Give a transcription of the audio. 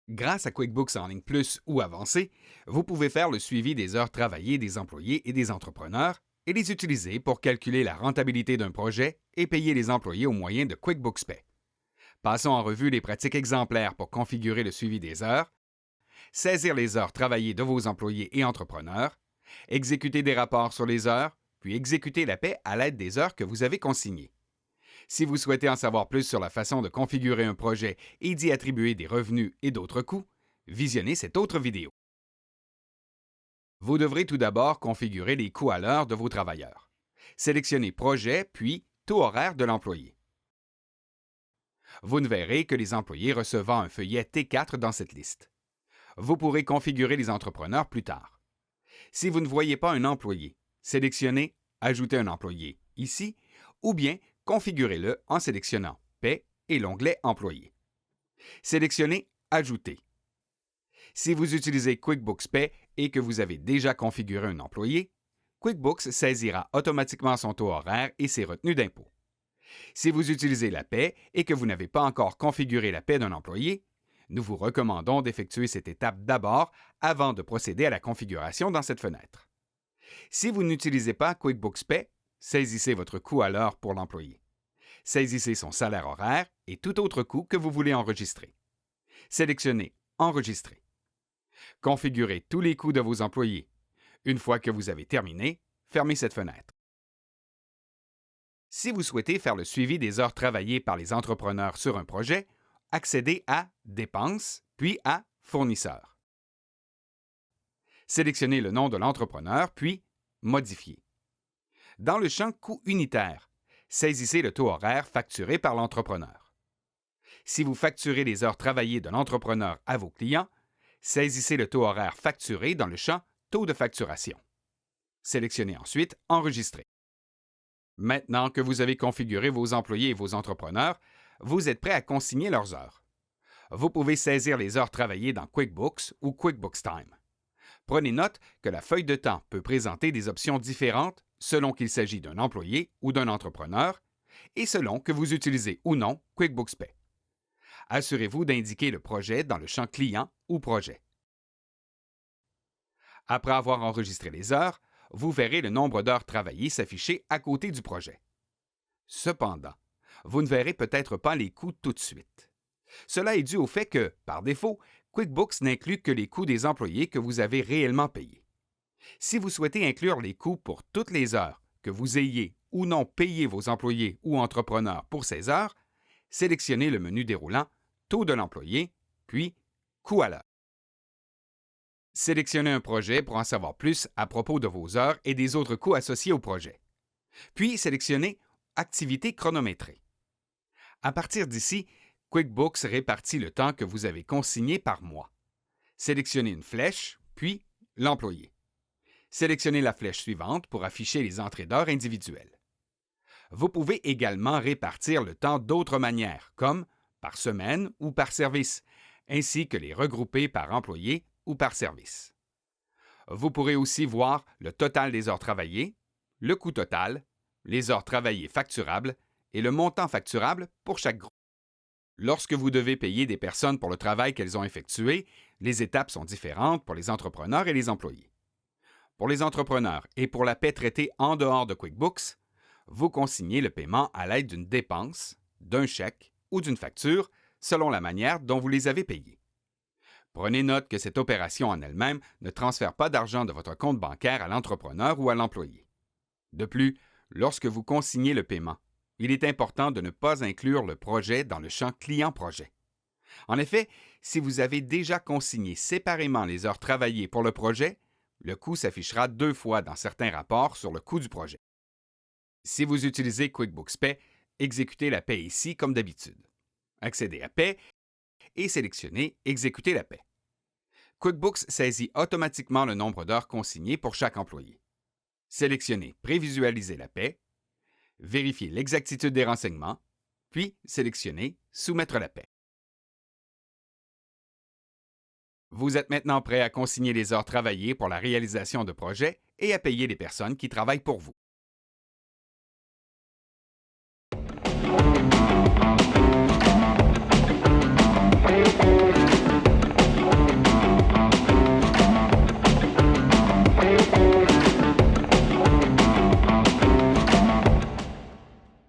Grâce à QuickBooks en ligne Plus ou avancé, vous pouvez faire le suivi des heures travaillées des employés et des entrepreneurs et les utiliser pour calculer la rentabilité d'un projet et payer les employés au moyen de QuickBooks Pay. Passons en revue les pratiques exemplaires pour configurer le suivi des heures, saisir les heures travaillées de vos employés et entrepreneurs, exécuter des rapports sur les heures, puis exécuter la paie à l'aide des heures que vous avez consignées. Si vous souhaitez en savoir plus sur la façon de configurer un projet et d'y attribuer des revenus et d'autres coûts, visionnez cette autre vidéo. Vous devrez tout d'abord configurer les coûts à l'heure de vos travailleurs. Sélectionnez Projet, puis Taux horaire de l'employé. Vous ne verrez que les employés recevant un feuillet T4 dans cette liste. Vous pourrez configurer les entrepreneurs plus tard. Si vous ne voyez pas un employé, sélectionnez Ajouter un employé ici ou bien configurez-le en sélectionnant Paie et l'onglet Employé. Sélectionnez Ajouter. Si vous utilisez QuickBooks Pay et que vous avez déjà configuré un employé, QuickBooks saisira automatiquement son taux horaire et ses retenues d'impôt. Si vous utilisez la paie et que vous n'avez pas encore configuré la paie d'un employé, nous vous recommandons d'effectuer cette étape d'abord avant de procéder à la configuration dans cette fenêtre. Si vous n'utilisez pas QuickBooks Pay, saisissez votre coût à l'heure pour l'employé. Saisissez son salaire horaire et tout autre coût que vous voulez enregistrer. Sélectionnez Enregistrer. Configurez tous les coûts de vos employés. Une fois que vous avez terminé, fermez cette fenêtre. Si vous souhaitez faire le suivi des heures travaillées par les entrepreneurs sur un projet, accédez à Dépenses, puis à Fournisseurs. Sélectionnez le nom de l'entrepreneur, puis Modifier. Dans le champ Coûts unitaires, saisissez le taux horaire facturé par l'entrepreneur. Si vous facturez les heures travaillées de l'entrepreneur à vos clients, saisissez le taux horaire facturé dans le champ Taux de facturation. Sélectionnez ensuite Enregistrer. Maintenant que vous avez configuré vos employés et vos entrepreneurs, vous êtes prêt à consigner leurs heures. Vous pouvez saisir les heures travaillées dans QuickBooks ou QuickBooks Time. Prenez note que la feuille de temps peut présenter des options différentes selon qu'il s'agit d'un employé ou d'un entrepreneur et selon que vous utilisez ou non QuickBooks Pay. Assurez-vous d'indiquer le projet dans le champ Client ou Projet. Après avoir enregistré les heures, vous verrez le nombre d'heures travaillées s'afficher à côté du projet. Cependant, vous ne verrez peut-être pas les coûts tout de suite. Cela est dû au fait que, par défaut, QuickBooks n'inclut que les coûts des employés que vous avez réellement payés. Si vous souhaitez inclure les coûts pour toutes les heures, que vous ayez ou non payé vos employés ou entrepreneurs pour ces heures, sélectionnez le menu déroulant Taux de l'employé, puis Coût à l'heure. Sélectionnez un projet pour en savoir plus à propos de vos heures et des autres coûts associés au projet. Puis sélectionnez Activité chronométrée. À partir d'ici, QuickBooks répartit le temps que vous avez consigné par mois. Sélectionnez une flèche, puis L'employé. Sélectionnez la flèche suivante pour afficher les entrées d'heures individuelles. Vous pouvez également répartir le temps d'autres manières, comme par semaine ou par service, ainsi que les regrouper par employé ou par service. Vous pourrez aussi voir le total des heures travaillées, le coût total, les heures travaillées facturables et le montant facturable pour chaque groupe. Lorsque vous devez payer des personnes pour le travail qu'elles ont effectué, les étapes sont différentes pour les entrepreneurs et les employés. Pour les entrepreneurs et pour la paie traitée en dehors de QuickBooks, vous consignez le paiement à l'aide d'une dépense, d'un chèque ou d'une facture selon la manière dont vous les avez payés. Prenez note que cette opération en elle-même ne transfère pas d'argent de votre compte bancaire à l'entrepreneur ou à l'employé. De plus, lorsque vous consignez le paiement, il est important de ne pas inclure le projet dans le champ Client-projet. En effet, si vous avez déjà consigné séparément les heures travaillées pour le projet, le coût s'affichera 2 fois dans certains rapports sur le coût du projet. Si vous utilisez QuickBooks Pay, exécutez la paie ici comme d'habitude. Accédez à Paie et sélectionnez Exécuter la paie. QuickBooks saisit automatiquement le nombre d'heures consignées pour chaque employé. Sélectionnez Prévisualiser la paie, vérifiez l'exactitude des renseignements, puis sélectionnez Soumettre la paie. Vous êtes maintenant prêt à consigner les heures travaillées pour la réalisation de projets et à payer les personnes qui travaillent pour vous.